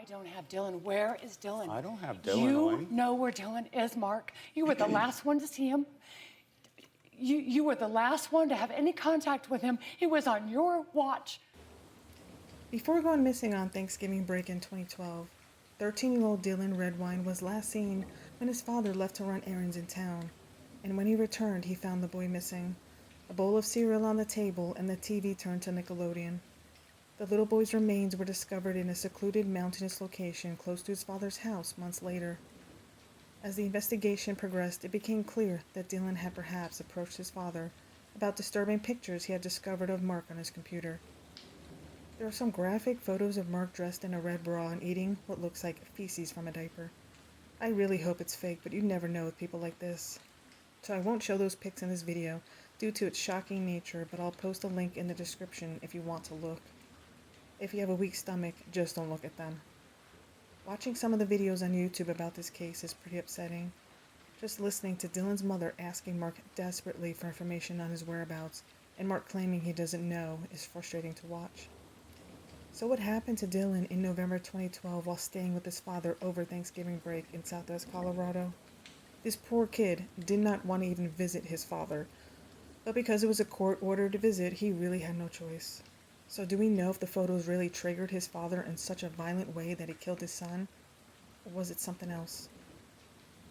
I don't have Dylan. Where is Dylan? I don't have Dylan. You know where Dylan is, Mark. You were the last one to see him. You were the last one to have any contact with him. He was on your watch. Before going missing on Thanksgiving break in 2012, 13-year-old Dylan Redwine was last seen when his father left to run errands in town. And when he returned, he found the boy missing. A bowl of cereal on the table and the TV turned to Nickelodeon. The little boy's remains were discovered in a secluded mountainous location close to his father's house months later. As the investigation progressed, it became clear that Dylan had perhaps approached his father about disturbing pictures he had discovered of Mark on his computer. There are some graphic photos of Mark dressed in a red bra and eating what looks like feces from a diaper. I really hope it's fake, but you never know with people like this. So I won't show those pics in this video due to its shocking nature, but I'll post a link in the description if you want to look. If you have a weak stomach, just don't look at them. Watching some of the videos on YouTube about this case is pretty upsetting. Just listening to Dylan's mother asking Mark desperately for information on his whereabouts, and Mark claiming he doesn't know, is frustrating to watch. So what happened to Dylan in November 2012 while staying with his father over Thanksgiving break in Southwest Colorado? This poor kid did not want to even visit his father, but because it was a court-ordered visit, he really had no choice. So do we know if the photos really triggered his father in such a violent way that he killed his son? Or was it something else?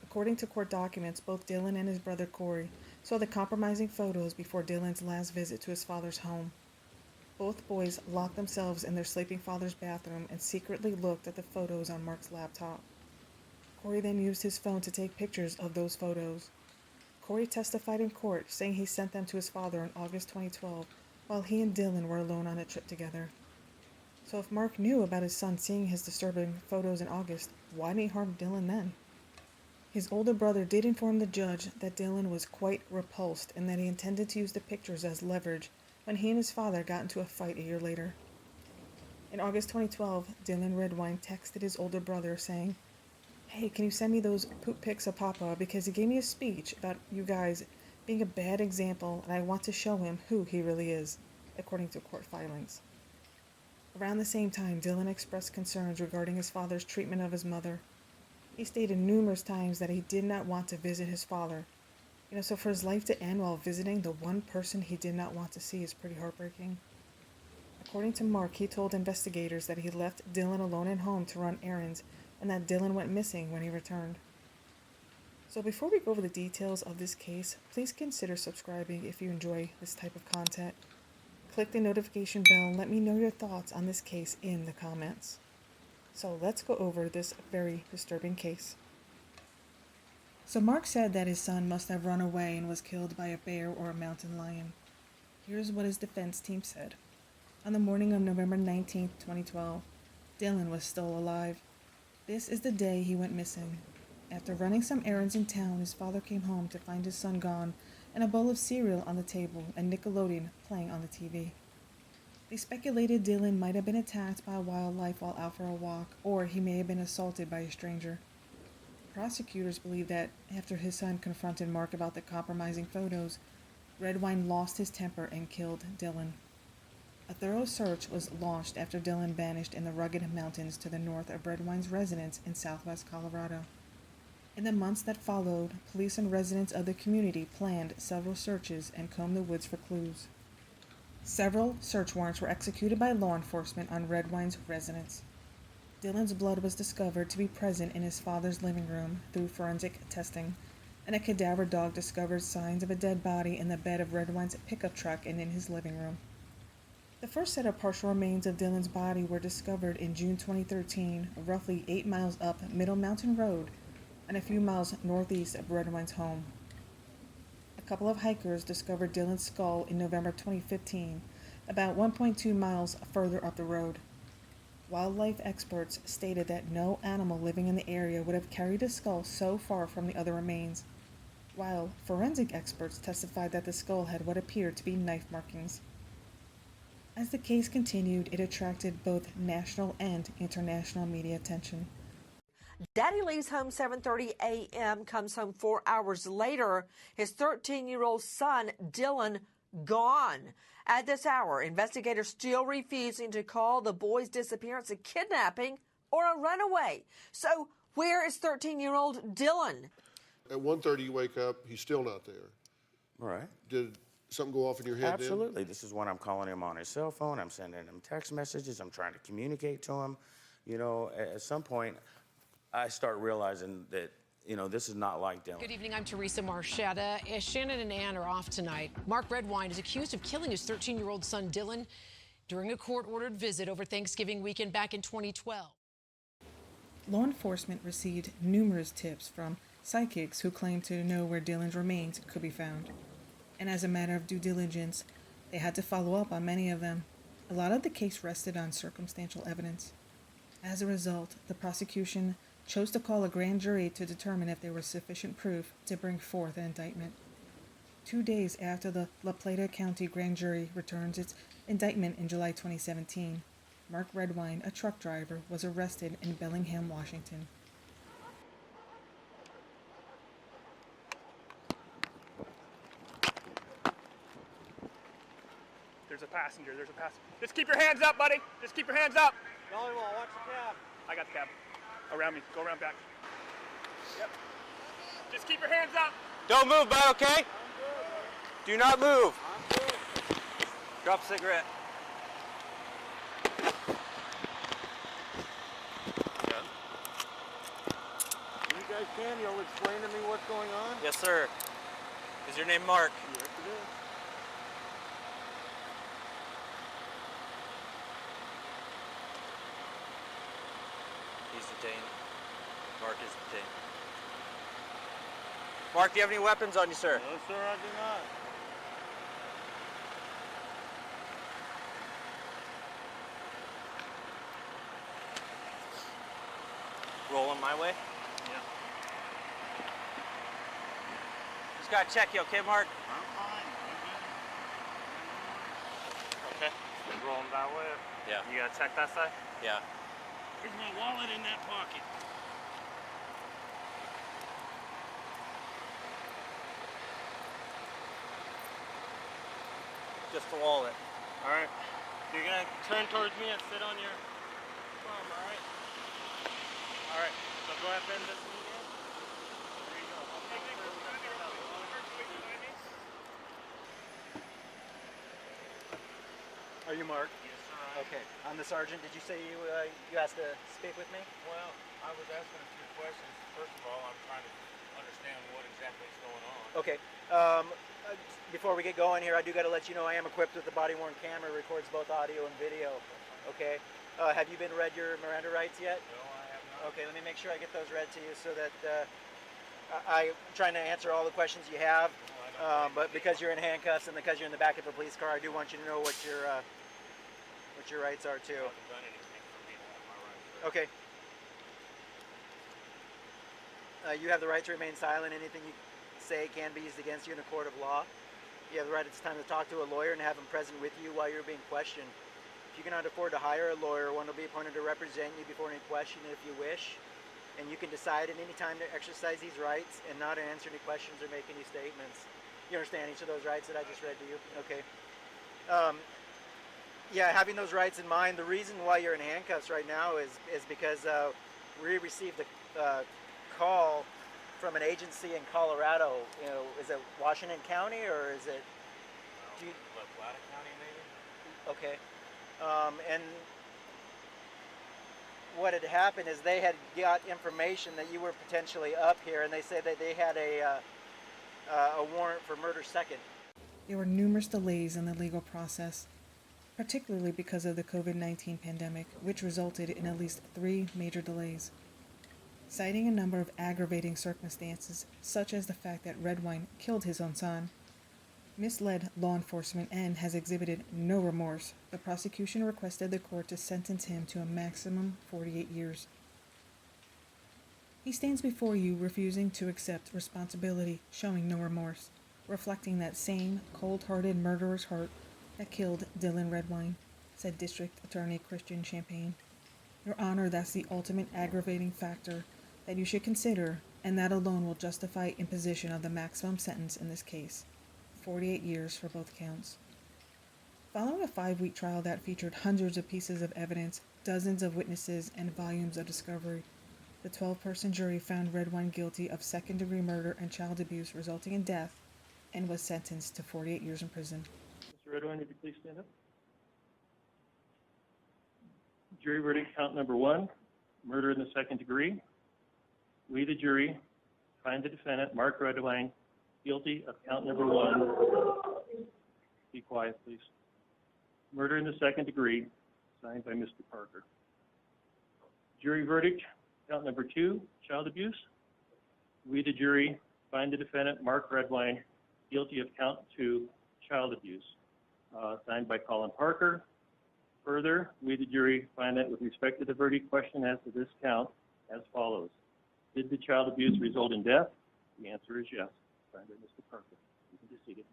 According to court documents, both Dylan and his brother Corey saw the compromising photos before Dylan's last visit to his father's home. Both boys locked themselves in their sleeping father's bathroom and secretly looked at the photos on Mark's laptop. Corey then used his phone to take pictures of those photos. Corey testified in court, saying he sent them to his father in August 2012, while he and Dylan were alone on a trip together. So if Mark knew about his son seeing his disturbing photos in August, why didn't he harm Dylan then? His older brother did inform the judge that Dylan was quite repulsed and that he intended to use the pictures as leverage when he and his father got into a fight a year later. In August 2012, Dylan Redwine texted his older brother saying, "Hey, can you send me those poop pics of Papa because he gave me a speech about you guys being a bad example and I want to show him who he really is," according to court filings. Around the same time, Dylan expressed concerns regarding his father's treatment of his mother. He stated numerous times that he did not want to visit his father. So for his life to end while visiting the one person he did not want to see is pretty heartbreaking. According to Mark, he told investigators that he left Dylan alone at home to run errands and that Dylan went missing when he returned. So before we go over the details of this case, please consider subscribing if you enjoy this type of content. Click the notification bell and let me know your thoughts on this case in the comments. So let's go over this very disturbing case. So Mark said that his son must have run away and was killed by a bear or a mountain lion. Here's what his defense team said. On the morning of November 19, 2012, Dylan was still alive. This is the day he went missing. After running some errands in town, his father came home to find his son gone and a bowl of cereal on the table and Nickelodeon playing on the TV. They speculated Dylan might have been attacked by wildlife while out for a walk, or he may have been assaulted by a stranger. Prosecutors believe that after his son confronted Mark about the compromising photos, Redwine lost his temper and killed Dylan. A thorough search was launched after Dylan vanished in the rugged mountains to the north of Redwine's residence in southwest Colorado. In the months that followed, police and residents of the community planned several searches and combed the woods for clues. Several search warrants were executed by law enforcement on Redwine's residence. Dylan's blood was discovered to be present in his father's living room through forensic testing, and a cadaver dog discovered signs of a dead body in the bed of Redwine's pickup truck and in his living room. The first set of partial remains of Dylan's body were discovered in June 2013, roughly 8 miles up Middle Mountain Road and a few miles northeast of Redwine's home. A couple of hikers discovered Dylan's skull in November 2015, about 1.2 miles further up the road. Wildlife experts stated that no animal living in the area would have carried a skull so far from the other remains, while forensic experts testified that the skull had what appeared to be knife markings. As the case continued, it attracted both national and international media attention. Daddy leaves home 7:30 a.m., comes home 4 hours later. His 13-year-old son, Dylan, gone. At this hour, investigators still refusing to call the boy's disappearance a kidnapping or a runaway. So where is 13-year-old Dylan? At 1:30 you wake up, he's still not there. All right. Did something go off in your head Absolutely. This is when I'm calling him on his cell phone. I'm sending him text messages. I'm trying to communicate to him. You know, at some point, I start realizing that, you know, this is not like Dylan. Good evening. I'm Teresa Marchetta. Shannon and Ann are off tonight. Mark Redwine is accused of killing his 13-year-old son, Dylan, during a court-ordered visit over Thanksgiving weekend back in 2012. Law enforcement received numerous tips from psychics who claimed to know where Dylan's remains could be found. And as a matter of due diligence, they had to follow up on many of them. A lot of the case rested on circumstantial evidence. As a result, the prosecution chose to call a grand jury to determine if there was sufficient proof to bring forth an indictment. 2 days after the La Plata County Grand Jury returns its indictment in July 2017, Mark Redwine, a truck driver, was arrested in Bellingham, Washington. There's a passenger. Just keep your hands up, buddy. Just keep your hands up. Volleyball, watch the cab. I got the cab. Around me. Go around back. Yep. Just keep your hands up. Don't move, bud, okay? Do not move. Drop a cigarette. You guys can, you'll explain to me what's going on? Yes, sir. Is your name Mark? Yes, it is. He's detained. Mark is detained. Mark, do you have any weapons on you, sir? No, sir, I do not. Rolling my way? Yeah. Just gotta check you, okay, Mark? I'm fine. Okay. Rolling that way. Yeah. You gotta check that side? Yeah. Here's my wallet in that pocket. Just the wallet. All right. You're gonna turn towards me and sit on your palm, all right? All right. So go ahead and bend this knee in. There you go. Are you Mark? Yes, sir. I am. Okay. I'm the sergeant. Did you say you asked to speak with me? Well, I was asking a few questions. First of all, I'm trying to understand what exactly is going on. Okay. Before we get going here, I do got to let you know I am equipped with the body-worn camera. Records both audio and video. Okay. Have you been read your Miranda rights yet? No, I have not. Okay. Let me make sure I get those read to you so that I'm trying to answer all the questions you have. But because you're in handcuffs and because you're in the back of a police car, I do want you to know what your rights are too. I haven't done anything for me to have my rights. Okay. You have the right to remain silent. Anything you say can be used against you in a court of law. You have the right at this time to talk to a lawyer and have him present with you while you're being questioned. If you cannot afford to hire a lawyer, one will be appointed to represent you before any question if you wish. And you can decide at any time to exercise these rights and not answer any questions or make any statements. You understand each of those rights that I just read to you? Okay. Yeah, having those rights in mind, the reason why you're in handcuffs right now is because we received a call from an agency in Colorado. You know, is it Washington County or is it? La Plata County, maybe? Okay. And what had happened is they had got information that you were potentially up here, and they said that they had a warrant for murder second. There were numerous delays in the legal process, particularly because of the COVID-19 pandemic, which resulted in at least 3 major delays. Citing a number of aggravating circumstances, such as the fact that Redwine killed his own son, misled law enforcement, and has exhibited no remorse, the prosecution requested the court to sentence him to a maximum 48 years. He stands before you refusing to accept responsibility, showing no remorse, reflecting that same cold-hearted murderer's heart that killed Dylan Redwine, said District Attorney Christian Champagne. Your Honor, that's the ultimate aggravating factor that you should consider, and that alone will justify imposition of the maximum sentence in this case, 48 years for both counts. Following a 5-week trial that featured hundreds of pieces of evidence, dozens of witnesses, and volumes of discovery. The 12-person jury found Redwine guilty of second-degree murder and child abuse resulting in death and was sentenced to 48 years in prison. Mr. Redwine, would you please stand up? Jury verdict count number 1, murder in the second degree. We, the jury, find the defendant, Mark Redwine, guilty of count number 1. Be quiet, please. Murder in the second degree, signed by Mr. Parker. Jury verdict, count number 2, child abuse. We, the jury, find the defendant, Mark Redwine, guilty of count 2, child abuse, signed by Colin Parker. Further, we, the jury, find that with respect to the verdict question as to this count, as follows. Did the child abuse result in death? The answer is yes, signed by Mr. Parker. You can be seated.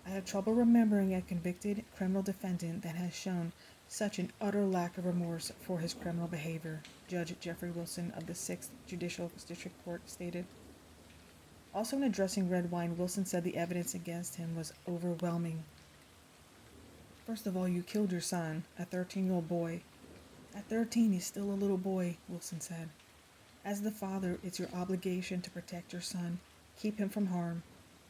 I have trouble remembering a convicted criminal defendant that has shown such an utter lack of remorse for his criminal behavior, Judge Jeffrey Wilson of the 6th Judicial District Court stated. Also in addressing Redwine, Wilson said the evidence against him was overwhelming. First of all, you killed your son, a 13-year-old boy. At 13, he's still a little boy, Wilson said. As the father, it's your obligation to protect your son, keep him from harm.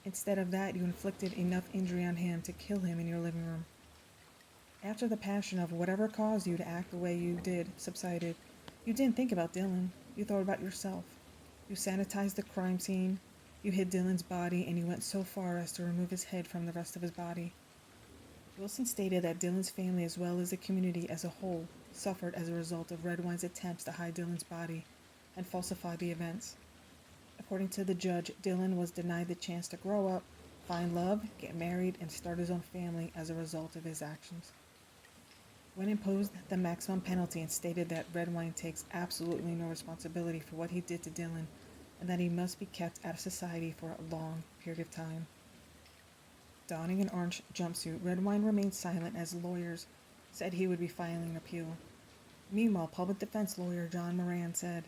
Instead of that, you inflicted enough injury on him to kill him in your living room. After the passion of whatever caused you to act the way you did subsided, you didn't think about Dylan. You thought about yourself. You sanitized the crime scene. You hid Dylan's body, and you went so far as to remove his head from the rest of his body. Wilson stated that Dylan's family, as well as the community as a whole, suffered as a result of Redwine's attempts to hide Dylan's body and falsify the events. According to the judge, Dylan was denied the chance to grow up, find love, get married, and start his own family as a result of his actions. When imposed the maximum penalty and stated that Redwine takes absolutely no responsibility for what he did to Dylan and that he must be kept out of society for a long period of time. Donning an orange jumpsuit, Redwine remained silent as lawyers said he would be filing an appeal. Meanwhile, public defense lawyer John Moran said,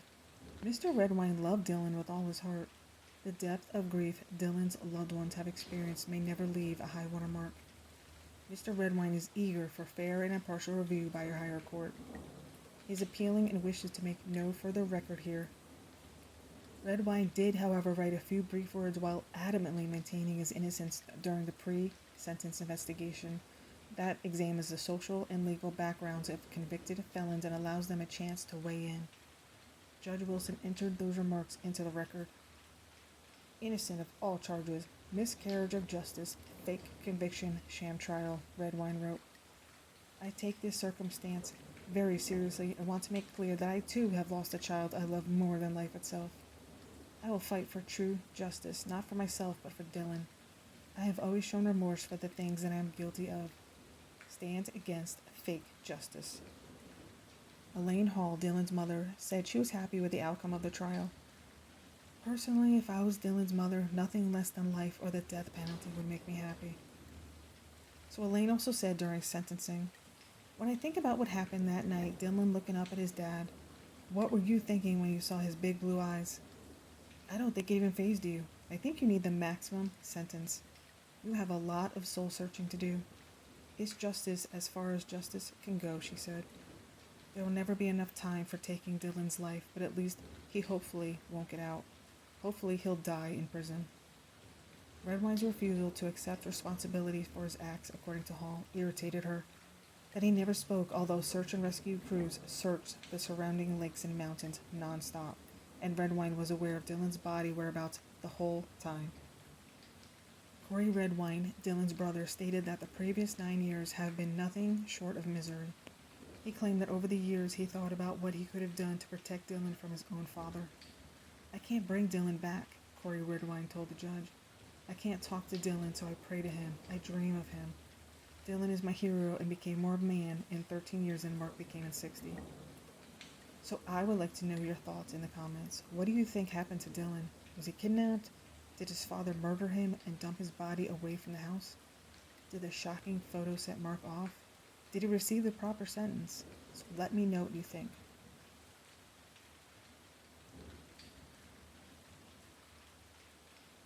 Mr. Redwine loved Dylan with all his heart. The depth of grief Dylan's loved ones have experienced may never leave a high watermark. Mr. Redwine is eager for fair and impartial review by your higher court. He is appealing and wishes to make no further record here. Redwine did, however, write a few brief words while adamantly maintaining his innocence during the pre-sentence investigation that examines the social and legal backgrounds of convicted felons and allows them a chance to weigh in. Judge Wilson entered those remarks into the record. Innocent of all charges, miscarriage of justice, fake conviction, sham trial, Redwine wrote. I take this circumstance very seriously and want to make clear that I too have lost a child I love more than life itself. I will fight for true justice, not for myself but for Dylan. I have always shown remorse for the things that I am guilty of. Stand against fake justice. Elaine Hall, Dylan's mother, said she was happy with the outcome of the trial. Personally, if I was Dylan's mother, nothing less than life or the death penalty would make me happy. So Elaine also said during sentencing, when I think about what happened that night, Dylan looking up at his dad, what were you thinking when you saw his big blue eyes? I don't think it even fazed you. I think you need the maximum sentence. You have a lot of soul searching to do. It's justice as far as justice can go, she said. There will never be enough time for taking Dylan's life, but at least he hopefully won't get out. Hopefully he'll die in prison. Redwine's refusal to accept responsibility for his acts, according to Hall, irritated her. That he never spoke, although search and rescue crews searched the surrounding lakes and mountains non-stop, and Redwine was aware of Dylan's body whereabouts the whole time. Corey Redwine, Dylan's brother, stated that the previous 9 years have been nothing short of misery. He claimed that over the years he thought about what he could have done to protect Dylan from his own father. I can't bring Dylan back, Corey Redwine told the judge. I can't talk to Dylan, so I pray to him. I dream of him. Dylan is my hero and became more of a man in 13 years than Mark became in 60. So I would like to know your thoughts in the comments. What do you think happened to Dylan? Was he kidnapped? Did his father murder him and dump his body away from the house? Did the shocking photo set Mark off? Did he receive the proper sentence? So let me know what you think.